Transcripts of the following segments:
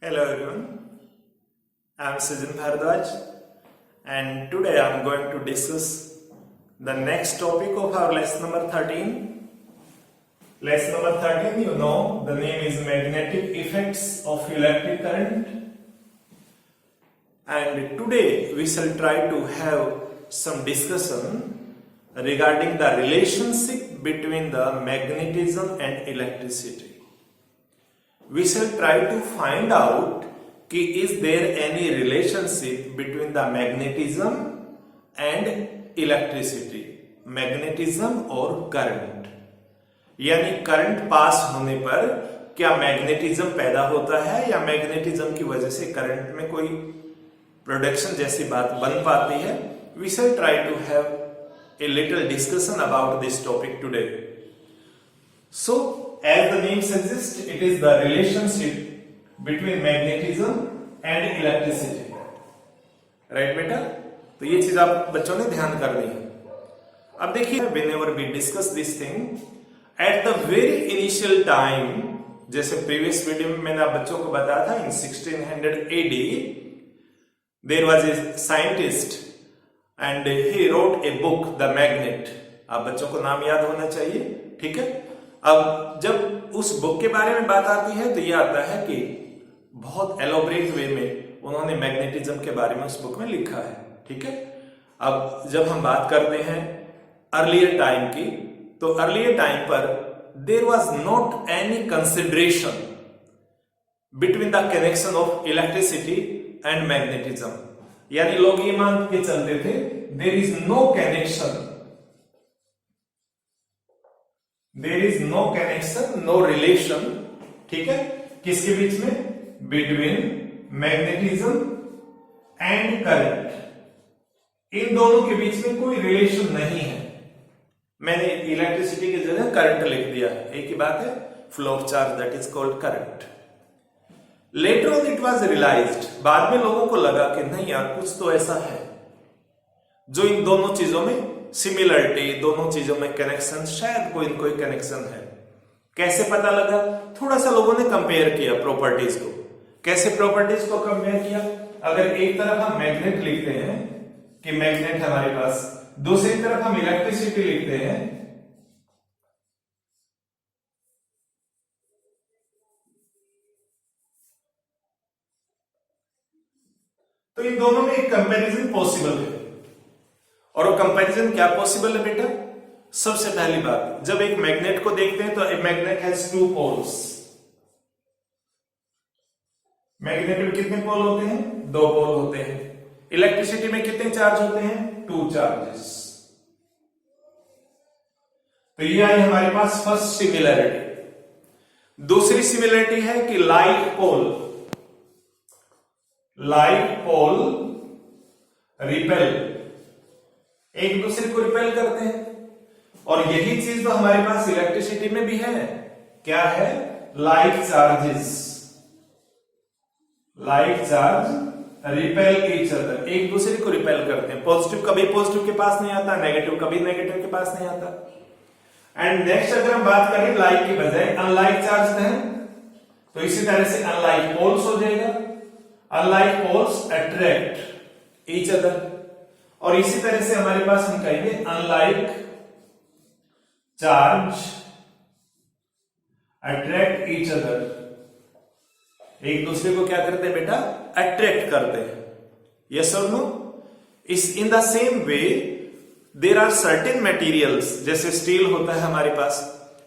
Hello everyone, I am Sujin Bharadwaj and today I am going to discuss the next topic of our lesson number 13. Lesson number 13, you know, the name is Magnetic Effects of Electric Current, and today we shall try to have some discussion regarding the relationship between the magnetism and electricity. We shall try to find out कि is there any relationship between the magnetism and electricity, magnetism और current, यानी current pass होने पर क्या magnetism पैदा होता है या मैग्नेटिज्म की वजह से करंट में कोई प्रोडक्शन जैसी बात बन पाती है. We shall try to have a little discussion about this topic today. So as the name suggests, it is the relationship between magnetism and electricity. Right बेटा? तो ये चीज आप बच्चों ने ध्यान करनी है. अब देखिए, whenever we discuss this thing, at the very initial time, जैसे previous video में मैंने आप बच्चों को बताया था, in 1600 AD, there was a scientist and he wrote a book, The Magnet. आप बच्चों को नाम याद होना चाहिए, ठीक है? अब जब उस बुक के बारे में बात आती है तो ये आता है कि बहुत एलोबरेट वे में उन्होंने मैग्नेटिज्म के बारे में उस बुक में लिखा है, ठीक है. अब जब हम बात करते हैं अर्लियर टाइम की, तो अर्लियर टाइम पर there was not any consideration between the connection of electricity and magnetism, यानी लोग ये मान के चलते थे there is no connection, there is no connection, no relation, ठीक है, किसके बीच में, बिटवीन मैग्नेटिज्म एंड करंट. इन दोनों के बीच में कोई रिलेशन नहीं है. मैंने इलेक्ट्रिसिटी की जगह करंट लिख दिया है, एक ही बात है, flow of charge, that is called current. Later on it was realized, बाद में लोगों को लगा कि नहीं यार, कुछ तो ऐसा है जो इन दोनों चीजों में सिमिलरिटी, दोनों चीजों में कनेक्शन, शायद कोई न कोई कनेक्शन है. कैसे पता लगा? थोड़ा सा लोगों ने कंपेयर किया प्रॉपर्टीज को. कैसे प्रॉपर्टीज को कंपेयर किया? अगर एक तरफ हम मैग्नेट लिखते हैं कि मैग्नेट हमारे पास, दूसरी तरफ हम इलेक्ट्रिसिटी लिखते हैं, तो इन दोनों में एक कंपैरिजन पॉसिबल है. और वो कंपैरिजन क्या पॉसिबल है बेटा? सबसे पहली बात, जब एक मैग्नेट को देखते हैं तो a magnet has two poles. Magnet में कितने पोल होते हैं? दो पोल होते हैं. इलेक्ट्रिसिटी में कितने चार्ज होते हैं? Two charges. तो ये आई हमारे पास फर्स्ट सिमिलरिटी. दूसरी सिमिलरिटी है कि लाइक पोल रिपेल, एक दूसरे को रिपेल करते हैं. और यही चीज तो हमारे पास इलेक्ट्रिसिटी में भी है. क्या है? Like charge repel each other, एक दूसरे को रिपेल करते हैं. पॉजिटिव कभी पॉजिटिव के पास नहीं आता, नेगेटिव कभी नेगेटिव के पास नहीं आता. एंड नेक्स्ट अगर हम बात करें लाइक की बजाय अनलाइक चार्ज है, तो इसी तरह से अनलाइक पोल्स हो जाएगा. Unlike poles attract each other, और इसी तरह से हमारे पास हम कहेंगे unlike charge attract each other. एक दूसरे को क्या करते हैं बेटा? अट्रैक्ट करते हैं. यस और no? Is in the same way there are certain materials, जैसे स्टील होता है हमारे पास,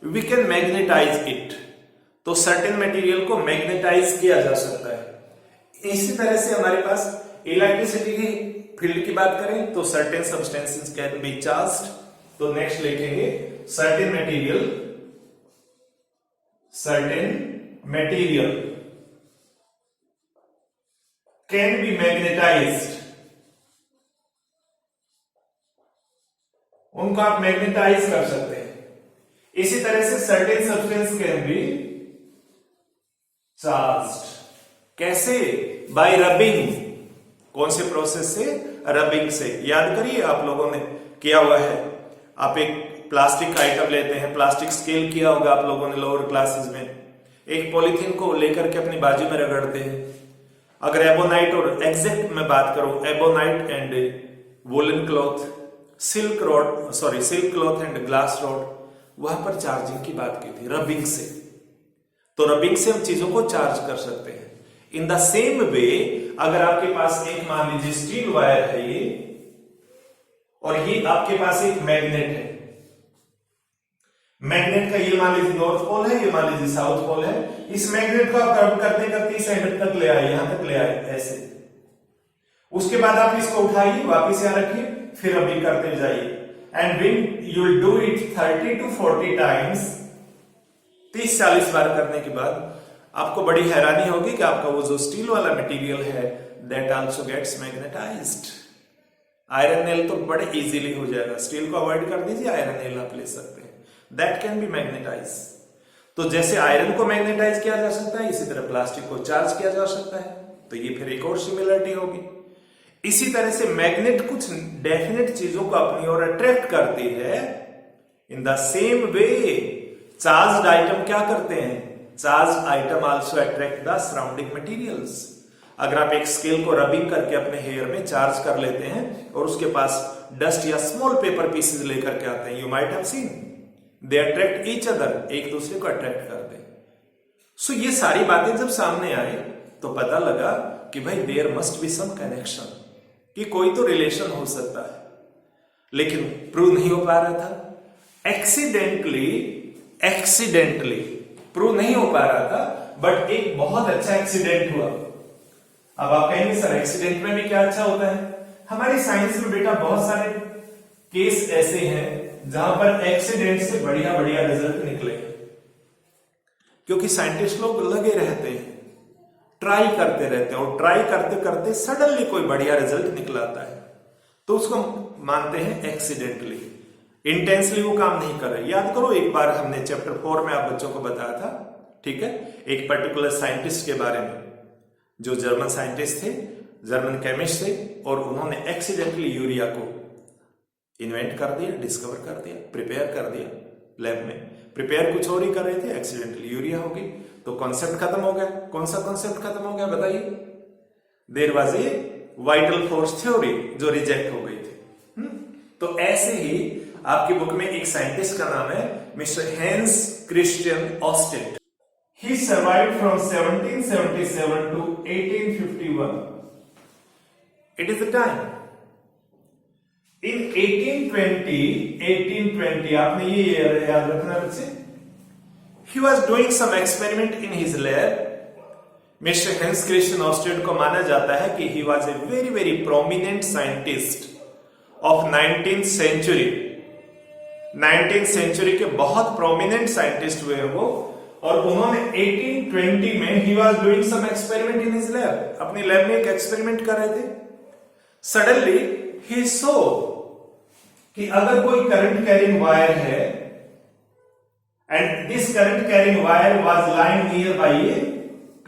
वी कैन मैग्नेटाइज इट. तो सर्टेन मटेरियल को मैग्नेटाइज किया जा सकता है. इसी तरह से हमारे पास इलेक्ट्रिसिटी की फील्ड की बात करें तो certain substances can be charged. तो नेक्स्ट लिखेंगे certain material can be magnetized. उनको आप मैग्नेटाइज कर सकते हैं. इसी तरह से certain substance can be charged. कैसे? By rubbing. कौन से प्रोसेस से? रबिंग से. याद करिए, आप लोगों ने किया हुआ है. आप एक प्लास्टिक का आइटम लेते हैं, प्लास्टिक स्केल किया होगा आप लोगों ने लोअर क्लासेस में. एक पॉलीथीन को लेकर के अपनी बाजू में रगड़ते हैं। अगर एबोनाइट और एग्जैक्ट मैं बात करूं, ebonite and woollen cloth, silk cloth and glass rod, वहां पर चार्जिंग की बात की थी रबिंग से। तो रबिंग से हम चीजों को चार्ज कर सकते हैं। इन द सेम वे अगर आपके पास एक मान लीजिए स्टील वायर है ये, और ये आपके पास एक मैग्नेट है, मैग्नेट का ये मान लीजिए नॉर्थ पोल है, ये मान लीजिए साउथ पोल है। इस मैग्नेट को आप करते करते इस एंड तक ले आए, यहां तक ले आए ऐसे। उसके बाद आप इसको उठाइए, वापिस यहां रखिए, फिर अभी करते जाइए। And when you will do it 30 to 40 times, 30-40 बार करने के बाद आपको बड़ी हैरानी होगी कि आपका वो जो स्टील वाला मटेरियल है that also gets magnetized. Iron nail तो बड़े इजीली हो जाएगा, स्टील को अवॉइड कर दीजिए, आयरन नेल आप ले सकते हैं, दैट कैन बी मैग्नेटाइज। तो जैसे आयरन को मैग्नेटाइज किया जा सकता है, इसी तरह प्लास्टिक को चार्ज किया जा सकता है। तो ये फिर एक और सिमिलरिटी होगी। इसी तरह से मैग्नेट कुछ डेफिनेट चीजों को अपनी ओर अट्रैक्ट करती है। इन the same way charged item क्या करते हैं? Charged item also attract the surrounding materials. अगर आप एक स्केल को रबिंग करके अपने हेयर में चार्ज कर लेते हैं और उसके पास डस्ट या स्मॉल पेपर पीसेस लेकर के आते हैं, you might have seen they attract each other, एक दूसरे को अट्रैक्ट करते हैं। सो ये सारी बातें जब सामने आई तो पता लगा कि भाई there must be some connection, कि कोई तो रिलेशन हो सकता है, लेकिन प्रूव नहीं हो पा रहा था। एक्सीडेंटली प्रूव नहीं हो पा रहा था, बट एक बहुत अच्छा एक्सीडेंट हुआ। अब आप कहेंगे सर एक्सीडेंट में भी क्या अच्छा होता है? हमारी साइंस में बेटा बहुत सारे केस ऐसे हैं जहां पर एक्सीडेंट से बढ़िया बढ़िया रिजल्ट निकले, क्योंकि साइंटिस्ट लोग लगे रहते हैं, ट्राई करते रहते हैं, और ट्राई करते करते सडनली कोई बढ़िया रिजल्ट निकलाता है, तो उसको मानते हैं एक्सीडेंटली। इंटेंसली वो काम नहीं कर रहे। याद करो एक बार हमने चैप्टर 4 में आप बच्चों को बताया था, ठीक है, एक पर्टिकुलर साइंटिस्ट के बारे में, जो जर्मन साइंटिस्ट थे, जर्मन केमिस्ट थे, और उन्होंने एक्सीडेंटली यूरिया को इन्वेंट कर दिया, डिस्कवर कर दिया, प्रिपेयर कर दिया लैब में। प्रिपेयर कुछ और ही कर रहे थे, एक्सीडेंटली यूरिया हो गई, तो कॉन्सेप्ट खत्म हो गया। कौन सा कॉन्सेप्ट खत्म हो गया बताइए? There was a vital force theory जो रिजेक्ट हो गई थी। तो ऐसे ही आपकी बुक में एक साइंटिस्ट का नाम है mister Hans Christian Oersted. He survived from 1777 to 1851. It is the time. In 1820, आपने ये याद रखना बच्चे, he was doing some experiment in his lab. Mr. Hans Christian Ørsted को माना जाता है कि he was a very very prominent scientist of 19th century. 19th century के बहुत prominent scientist हुए वो, और उन्होंने 1820 में he was doing some experiment in his lab, अपनी लैब में एक एक्सपेरिमेंट कर रहे थे। सडनली he saw कि अगर कोई करंट कैरिंग वायर है, and this current carrying wire was lying near by A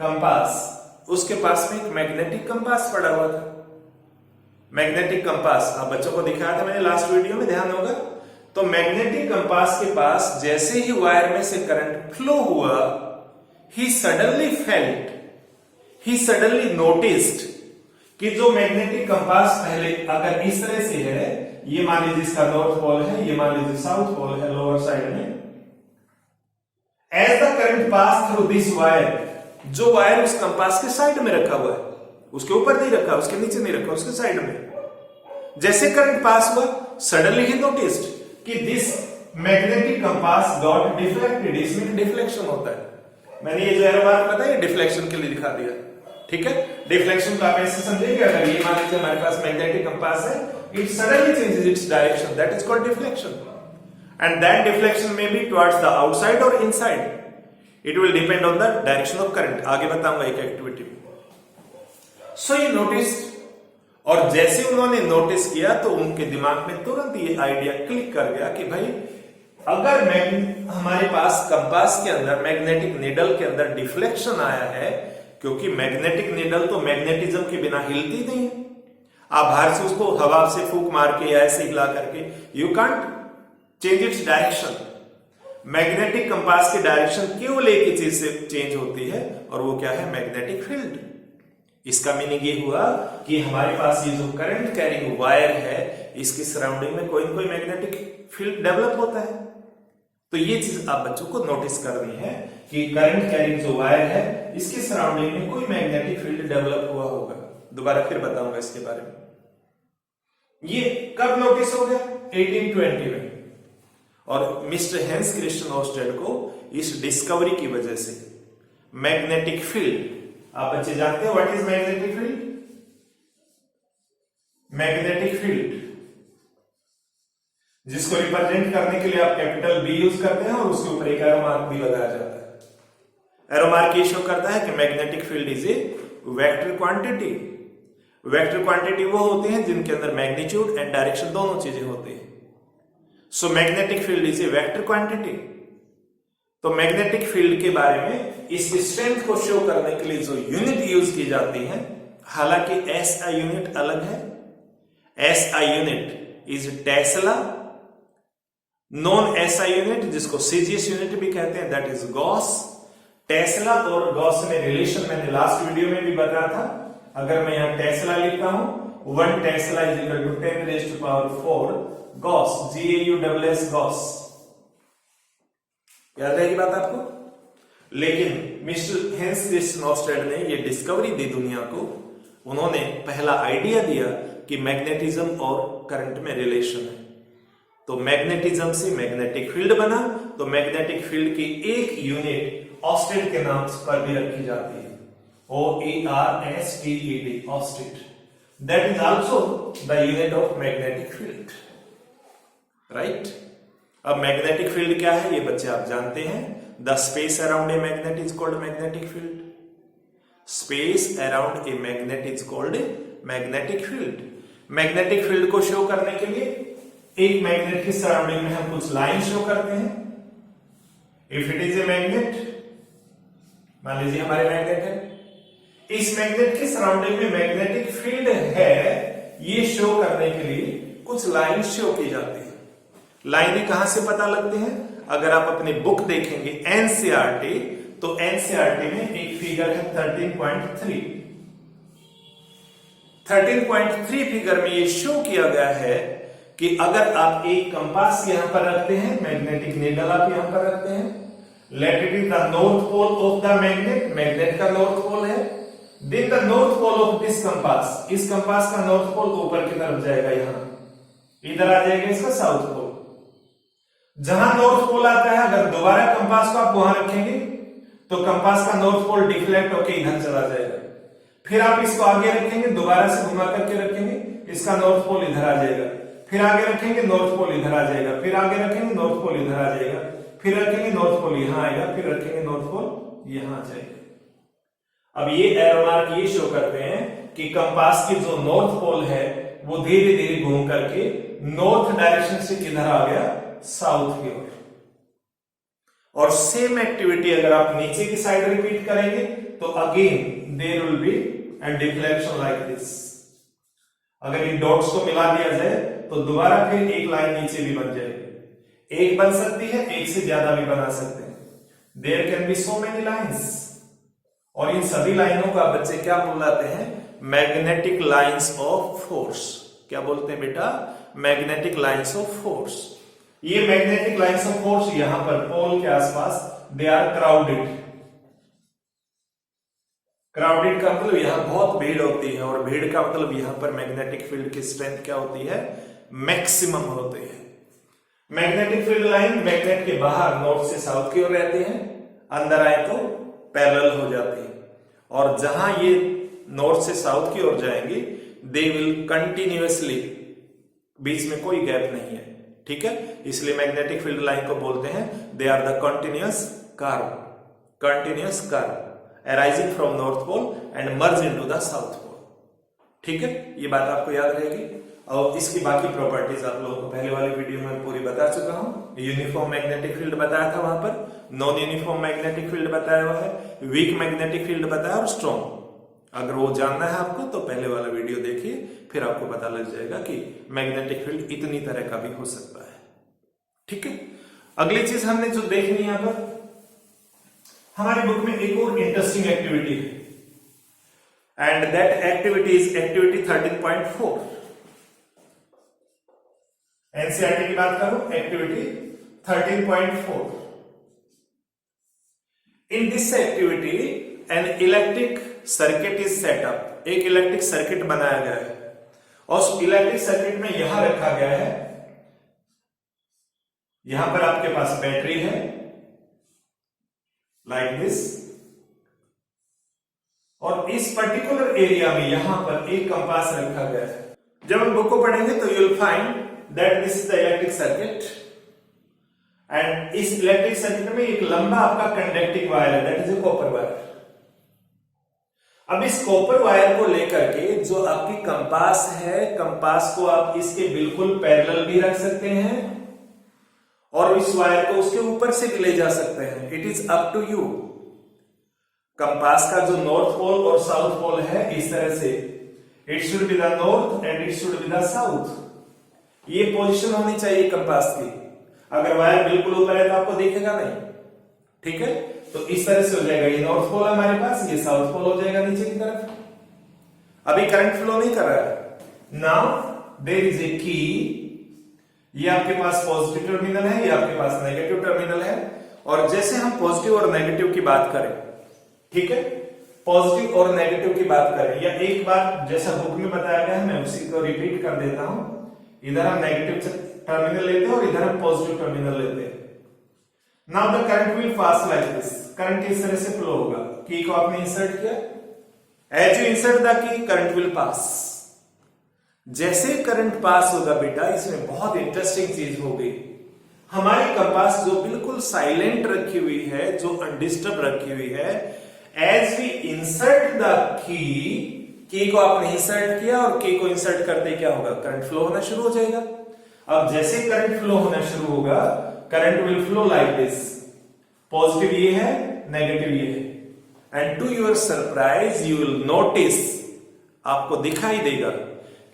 compass, उसके पास में एक मैग्नेटिक कंपास पड़ा हुआ था। मैग्नेटिक कंपास आप बच्चों को दिखाया था मैंने लास्ट वीडियो में, ध्यान होगा। तो मैग्नेटिक कंपास के पास जैसे ही वायर में से करंट फ्लो हुआ, ही सडनली नोटिस्ड कि जो मैग्नेटिक कंपास पहले अगर इस तरह से है, ये मान लीजिए इसका नॉर्थ पोल है, ये मान लीजिए साउथ पोल है लोअर साइड में, as the current pass through this wire, जो वायर उस कंपास के साइड में रखा हुआ है, उसके ऊपर नहीं रखा, उसके नीचे नहीं रखा, उसके साइड में, जैसे करंट पास हुआ, सडनली ही नोटिस्ड कि this magnetic compass got deflected. इसमें डिफ्लेक्शन होता है, मैंने ये जो एरो मार्क बताया डिफ्लेक्शन के लिए दिखा दिया, ठीक है। डिफ्लेक्शन को आप ऐसे समझेंगे, अगर ये मान लीजिए हमारे पास मैग्नेटिक कंपास है, it suddenly changes its direction, that is called deflection, and that deflection में बी टुवर्ड्स द आउटसाइड और inside, it will depend on the direction of current. आगे बताऊंगा एक एक्टिविटी में। सो ये नोटिस, और जैसे उन्होंने नोटिस किया तो उनके दिमाग में तुरंत ये आइडिया क्लिक कर गया कि भाई अगर हमारे पास कंपास के अंदर, मैग्नेटिक नीडल के अंदर डिफ्लेक्शन आया है, क्योंकि मैग्नेटिक नीडल तो मैग्नेटिज्म के बिना हिलती नहीं है, आप बाहर से उसको हवा से फूंक मार के या ऐसे हिला करके you can't change its direction, magnetic compass की डायरेक्शन केवल एक ही चीज से चेंज होती है और वो क्या है, मैग्नेटिक फील्ड। इसका मीनिंग ये हुआ कि हमारे पास ये जो करंट कैरिंग वायर है, इसकी सराउंडिंग में कोई ना कोई मैग्नेटिक फील्ड डेवलप होता है। तो ये चीज आप बच्चों को नोटिस करनी है कि करंट कैरिंग जो वायर है, इसकी सराउंडिंग में कोई मैग्नेटिक फील्ड डेवलप हुआ होगा। दोबारा फिर बताऊंगा इसके बारे में। ये कब नोटिस हो गया, 1820 में। और मिस्टर हेंस क्रिस्टियन ओर्स्टेड को इस डिस्कवरी की वजह से मैग्नेटिक फील्ड, आप बच्चे जानते हैं what is magnetic field? Magnetic field जिसको रिप्रेजेंट करने के लिए आप कैपिटल बी यूज करते हैं और उसके ऊपर एक एरो मार्क भी लगाया जाता है। एरो मार्क ये शो करता है कि magnetic field is a vector quantity. Vector quantity वो होती है जिनके अंदर मैग्नीट्यूड एंड डायरेक्शन दोनों चीजें होती है। So magnetic field is a vector quantity. तो मैग्नेटिक फील्ड के बारे में इसकी स्ट्रेंथ को शो करने के लिए जो यूनिट यूज की जाती है, हालांकि एसआई यूनिट अलग है। SI unit is Tesla. Non SI unit जिसको सीजीएस यूनिट भी कहते हैं, दैट इज गॉस। टेस्ला और गॉस में रिलेशन मैंने लास्ट वीडियो में भी बताया था। अगर मैं यहां टेस्ला लिखता हूं, 1 Tesla is equal to 10 raised to power 4 gauss, GAUSS gauss. याद रहेगी बात आपको। लेकिन मिस्टर हेंस क्रिस्टियन ओर्स्टेड ने ये डिस्कवरी दी दुनिया को। उन्होंने पहला आइडिया दिया कि मैग्नेटिज्म और करंट में रिलेशन है। तो मैग्नेटिज्म से मैग्नेटिक फील्ड बना। तो मैग्नेटिक फील्ड की एक यूनिट ऑर्स्टेड के नाम पर भी रखी जाती है, OERSTED, oersted. That is also the unit of magnetic field, right. अब मैग्नेटिक फील्ड क्या है ये बच्चे आप जानते हैं। The space around a magnet is called magnetic field. Space around a magnet is called magnetic field. Magnetic field को show करने के लिए एक मैग्नेट की सराउंडिंग में हम कुछ लाइन शो करते हैं। If it is a magnet, मान लीजिए हमारे मैग्नेट है, इस मैग्नेट की सराउंडिंग में मैग्नेटिक फील्ड है, ये शो करने के लिए कुछ लाइन शो की जाती है। लाइनें कहां से पता लगती हैं? अगर आप अपनी बुक देखेंगे एनसीईआरटी, तो एनसीईआरटी में एक फिगर है 13.3। 13.3 फिगर में ये शो किया गया है कि अगर आप एक कंपास यहां पर रखते हैं, मैग्नेटिक नीडल आप यहां पर रखते हैं, let it is the north pole of the magnet, magnet का नॉर्थ पोल है, then the north pole of this compass, इस कंपास का नॉर्थ पोल ऊपर की तरफ जाएगा, यहां इधर आ जाएगा इसका साउथ पोल। जहां नॉर्थ पोल आता है, अगर दोबारा कंपास को आप वहां रखेंगे तो कंपास का नॉर्थ पोल डिफ्लेक्ट होकर इधर चला जाएगा। फिर आप इसको आगे रखेंगे, दोबारा से घुमा करके रखेंगे, इसका नॉर्थ पोल इधर आ जाएगा। फिर आगे रखेंगे, नॉर्थ पोल इधर आ जाएगा। फिर आगे रखेंगे, नॉर्थ पोल इधर आ जाएगा। फिर रखेंगे, नॉर्थ पोल यहां आएगा। फिर रखेंगे, नॉर्थ पोल यहां आ जाएगा। अब ये एरो मार्क ये शो करते हैं कि कंपास की जो नॉर्थ पोल है वो धीरे धीरे घूम करके नॉर्थ डायरेक्शन से किधर आ गया, साउथ की ओर। और सेम एक्टिविटी अगर आप नीचे की साइड रिपीट करेंगे तो again there will be and deflection like this. अगर इन डॉट्स को मिला दिया जाए तो दोबारा फिर एक लाइन नीचे भी बन जाएगी। एक बन सकती है, एक से ज्यादा भी बना सकते हैं। There can be so many lines. और इन सभी लाइनों को आप बच्चे क्या बुलाते हैं? Magnetic lines of force. क्या बोलते हैं बेटा? Magnetic lines of force. ये मैग्नेटिक लाइंस ऑफ फोर्स यहां पर पोल के आसपास दे आर क्राउडेड। क्राउडेड का मतलब यहां बहुत भीड़ होती है, और भीड़ का मतलब यहां पर मैग्नेटिक फील्ड की स्ट्रेंथ क्या होती है? मैक्सिमम होती है। मैग्नेटिक फील्ड लाइन मैग्नेट के बाहर नॉर्थ से साउथ की ओर रहती है, अंदर आए तो पैरेलल हो जाती है। और जहां ये नॉर्थ से साउथ की ओर जाएंगे, दे विल कंटिन्यूअसली, बीच में कोई गैप नहीं है, ठीक है। इसलिए मैग्नेटिक फील्ड लाइन को बोलते हैं they are the continuous curve arising from north pole and merge into the south pole, ठीक है। ये बात आपको याद रहेगी। और इसकी बाकी प्रॉपर्टीज आप लोगों को पहले वाली वीडियो में पूरी बता चुका हूं। यूनिफॉर्म मैग्नेटिक फील्ड बताया था वहां पर, नॉन यूनिफॉर्म मैग्नेटिक फील्ड बताया हुआ है, वीक मैग्नेटिक फील्ड बताया और स्ट्रॉन्ग। अगर वो जानना है आपको तो पहले वाला वीडियो देखिए, फिर आपको पता लग जाएगा कि मैग्नेटिक फील्ड इतनी तरह का भी हो सकता है, ठीक है। अगली चीज हमने जो देखनी है यहां पर, हमारी बुक में एक और इंटरेस्टिंग एक्टिविटी है, and that activity is activity 13.4। NCERT की बात करो, activity 13.4। In this activity an electric circuit is setup. एक इलेक्ट्रिक सर्किट बनाया गया है और उस इलेक्ट्रिक सर्किट में यहां रखा गया है, यहां पर आपके पास बैटरी है लाइक दिस, और इस पर्टिकुलर एरिया में यहां पर एक कंपास रखा गया है। जब हम बुक को पढ़ेंगे तो you will find that this is the electric circuit, and इस इलेक्ट्रिक सर्किट में एक लंबा आपका कंडक्टिंग वायर है, that is a copper wire. अब इस कॉपर वायर को लेकर के जो आपकी कंपास है, कंपास को आप इसके बिल्कुल पैरेलल भी रख सकते हैं और इस वायर को उसके ऊपर से भी ले जा सकते हैं। It is up to you. Compass का जो नॉर्थ पोल और साउथ पोल है, इस तरह से it should be the north and it should be the south. ये पोजीशन होनी चाहिए कंपास की। अगर वायर बिल्कुल ऊपर है तो आपको दिखेगा नहीं, ठीक है। तो इस तरह से हो जाएगा, ये नॉर्थ पोल है हमारे पास, ये साउथ पोल हो जाएगा नीचे की तरफ। अभी करंट फ्लो नहीं कर रहा है। नाउ देयर इज ए की, ये आपके पास पॉजिटिव टर्मिनल है, ये आपके पास नेगेटिव टर्मिनल है, और जैसे हम पॉजिटिव और नेगेटिव की बात करें, ठीक है, पॉजिटिव और नेगेटिव की बात करें, या एक बार जैसा बुक में बताया गया है मैं उसी को रिपीट कर देता हूं। इधर हम नेगेटिव टर्मिनल लेते हैं और इधर हम पॉजिटिव टर्मिनल लेते हैं। Now the current will pass like this. Current इस तरह से फ्लो होगा। की को आपने इंसर्ट किया, as you insert the key current will pass. जैसे करंट पास होगा बेटा, इसमें बहुत इंटरेस्टिंग चीज हो गई। हमारी कंपास जो बिल्कुल साइलेंट रखी हुई है, जो अनडिस्टर्ब रखी हुई है, एज वी इंसर्ट द की को आपने इंसर्ट किया और की को इंसर्ट करते क्या होगा, करंट फ्लो होना शुरू हो जाएगा। अब जैसे करंट फ्लो होना शुरू होगा, current will flow like this. Positive ये है, नेगेटिव ये है, and to your surprise you will notice, आपको दिखाई देगा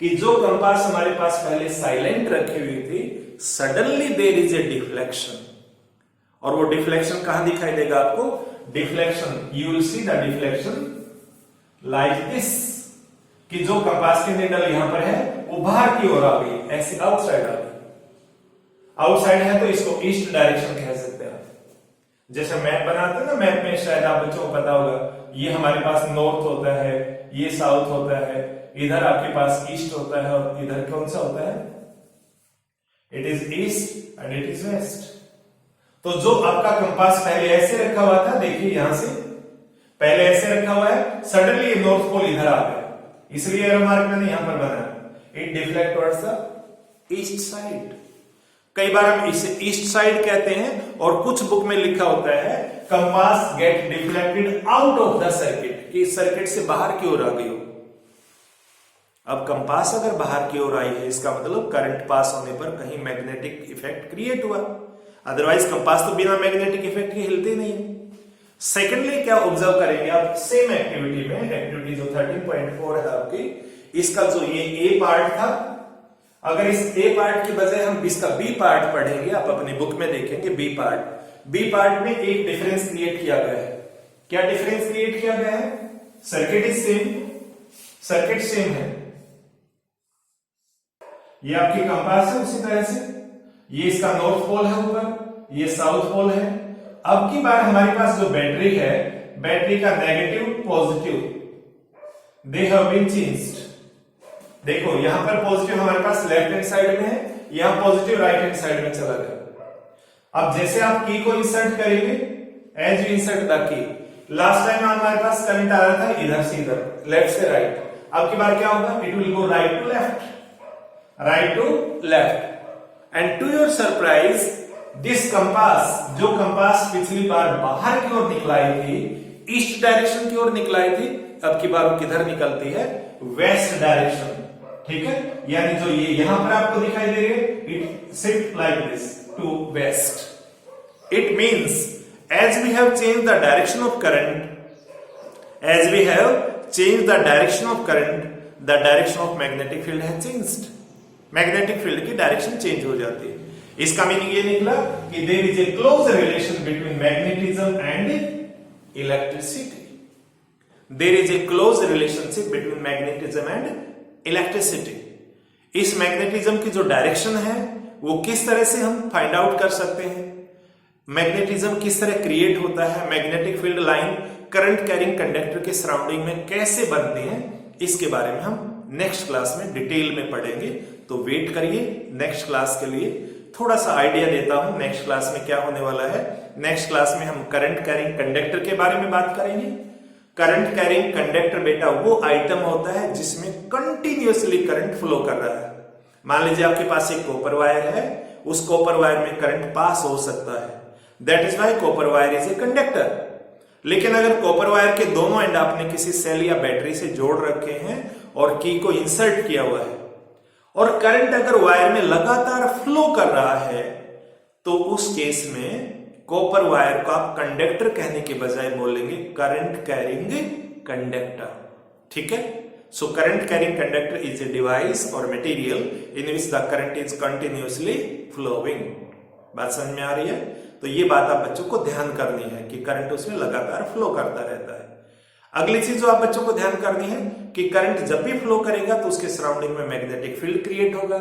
कि जो कंपास हमारे पास पहले साइलेंट रखी हुई थी, suddenly there is a deflection. और वो डिफ्लेक्शन कहां दिखाई देगा आपको, deflection, you will see the deflection like this, कि जो कंपास की नीडल यहां पर है वो बाहर की ओर आ गई, ऐसे आउटसाइड आ गई। आउटसाइड है तो इसको ईस्ट डायरेक्शन कह सकते हैं। जैसे मैप बनाते हैं ना, मैप में शायद आप बच्चों को पता होगा, ये हमारे पास नॉर्थ होता है, ये साउथ होता है, इधर आपके पास ईस्ट होता है, और इधर कौन सा होता है, it is east and it is west. तो जो आपका कंपास पहले ऐसे रखा हुआ था, देखिए यहां से पहले ऐसे रखा हुआ है, सडनली नॉर्थ पोल इधर आ गया, इसलिए एरो मार्क मैंने यहां पर बनाया, it deflect towards the east side. कई बार हम इसे ईस्ट साइड कहते हैं, और कुछ बुक में लिखा होता है compass get deflected out of the circuit, कि सर्किट से बाहर की ओर आ गई हो। अब कंपास अगर बाहर की ओर आई है, इसका मतलब करंट पास होने पर कहीं मैग्नेटिक इफेक्ट क्रिएट हुआ, अदरवाइज कंपास तो बिना मैग्नेटिक इफेक्ट के हिलते नहीं है। सेकेंडली क्या ऑब्जर्व करेंगे आप, सेम एक्टिविटी में, एक्टिविटी जो 13.4 है आपकी, इसका जो ये ए पार्ट था, अगर इस ए पार्ट की बजाय हम इसका बी पार्ट पढ़ेंगे, आप अपनी बुक में देखेंगे बी पार्ट में एक डिफरेंस क्रिएट किया गया है। क्या डिफरेंस क्रिएट किया गया है, circuit is same, circuit same है, ये आपकी कंपास है उसी तरह से, ये इसका नॉर्थ पोल है ऊपर, ये साउथ पोल है। अब की बार हमारे पास जो बैटरी है, बैटरी का negative positive they have been changed. देखो यहां पर पॉजिटिव हमारे पास लेफ्ट हैंड साइड में है, यहां पॉजिटिव राइट हैंड साइड में चला गया। अब जैसे आप की को इंसर्ट करेंगे, as you insert the key, last time हमारे पास करंट आ रहा था इधर से इधर, लेफ्ट से राइट, अब की बार क्या होगा, it will go right to left, right to left, and to your surprise this compass, जो कंपास पिछली बार बाहर की ओर निकलाई थी, ईस्ट डायरेक्शन की ओर निकलाई थी, अब की बार वो किधर निकलती है, वेस्ट डायरेक्शन, ठीक है। यानी जो ये यहां पर आपको दिखाई दे रही है, it shift like this to west. It means as we have change the direction of current, as we have change the direction of current, the direction of magnetic field has changed. Magnetic field की direction change हो जाती है। इसका meaning ये निकला कि there is a close relation between magnetism and electricity. There is a close relationship between magnetism and electricity. इस magnetism की जो डायरेक्शन है वो किस तरह से हम फाइंड आउट कर सकते हैं, मैग्नेटिज्म किस तरह क्रिएट होता है, magnetic field line current carrying conductor के सराउंडिंग में कैसे बनती हैं, इसके बारे में हम नेक्स्ट क्लास में डिटेल में पढ़ेंगे। तो वेट करिए नेक्स्ट क्लास के लिए। थोड़ा सा आइडिया देता हूं नेक्स्ट क्लास में क्या होने वाला है। नेक्स्ट क्लास में हम करंट कैरिंग कंडक्टर के बारे में बात करेंगे। करंट कैरिंग कंडक्टर बेटा वो आइटम होता है जिसमें कंटिन्यूअसली करंट फ्लो कर रहा है। मान लीजिए आपके पास एक कॉपर वायर है, उस कॉपर वायर में करंट पास हो सकता है, that is why copper wire is a conductor. लेकिन अगर कॉपर वायर के दोनों एंड आपने किसी सेल या बैटरी से जोड़ रखे हैं और की को इंसर्ट किया हुआ है और करंट अगर वायर में लगातार फ्लो कर रहा है, तो उस केस में कॉपर वायर को आप कंडक्टर कहने के बजाय बोलेंगे करंट कैरिंग कंडक्टर। ठीक है। So current carrying conductor is a device और material in which the current is continuously flowing. बात समझ में आ रही है? तो ये बात आप बच्चों को ध्यान करनी है कि करंट उसमें लगातार फ्लो करता रहता है। अगली चीज जो आप बच्चों को ध्यान करनी है कि करंट जब भी फ्लो करेगा तो उसके सराउंडिंग में मैग्नेटिक फील्ड क्रिएट होगा,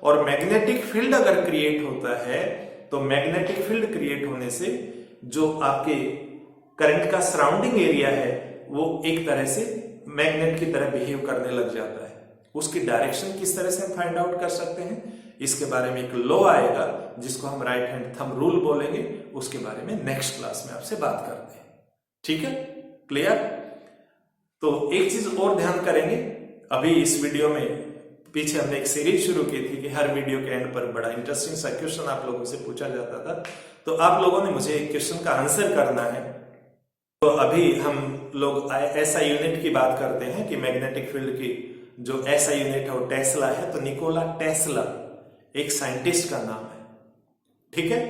और मैग्नेटिक फील्ड अगर क्रिएट होता है तो मैग्नेटिक फील्ड क्रिएट होने से जो आपके करंट का सराउंडिंग एरिया है वो एक तरह से मैग्नेट की तरह बिहेव करने लग जाता है। उसकी डायरेक्शन किस तरह से हम फाइंड आउट कर सकते हैं, इसके बारे में एक लॉ आएगा जिसको हम राइट हैंड थंब रूल बोलेंगे, उसके बारे में नेक्स्ट क्लास में आपसे बात करते हैं। ठीक है, क्लियर? तो एक चीज और ध्यान करेंगे, अभी इस वीडियो में पीछे हमने एक सीरीज शुरू की थी कि हर वीडियो के एंड पर बड़ा इंटरेस्टिंग सा क्वेश्चन आप लोगों से पूछा जाता था, तो आप लोगों ने मुझे एक क्वेश्चन का आंसर करना है। तो अभी हम लोग ऐसा यूनिट की बात करते हैं कि मैग्नेटिक फील्ड की जो ऐसा यूनिट है वो टेस्ला है। तो निकोला टेस्ला एक साइंटिस्ट का नाम है। ठीक है।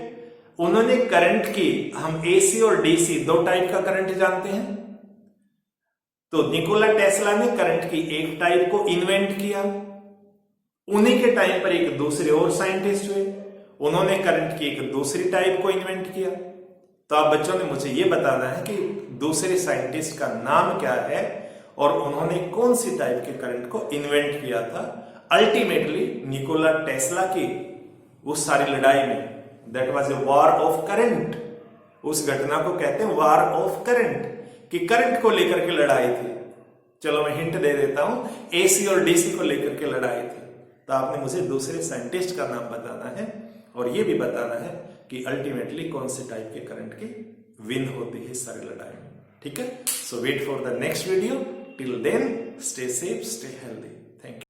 उन्होंने करंट की, हम एसी और डीसी दो टाइप का करंट जानते हैं, तो निकोला टेस्ला ने करंट की एक टाइप को इन्वेंट किया। उन्हीं के टाइम पर एक दूसरे और साइंटिस्ट हुए, उन्होंने करंट की एक दूसरी टाइप को इन्वेंट किया। तो आप बच्चों ने मुझे यह बताना है कि दूसरे साइंटिस्ट का नाम क्या है और उन्होंने कौन सी टाइप के करंट को इन्वेंट किया था। अल्टीमेटली निकोला टेस्ला की उस सारी लड़ाई में, that was a war of current, उस घटना को कहते हैं वॉर ऑफ करंट, कि करंट को लेकर के लड़ाई थी। चलो मैं हिंट दे देता हूं, एसी और डीसी को लेकर के लड़ाई थी। तो आपने मुझे दूसरे साइंटिस्ट का नाम बताना है और यह भी बताना है कि अल्टीमेटली कौन से टाइप के करंट की विन होती है सारी लड़ाई में। ठीक है। So wait for the next video. Till then stay safe, stay healthy. Thank you.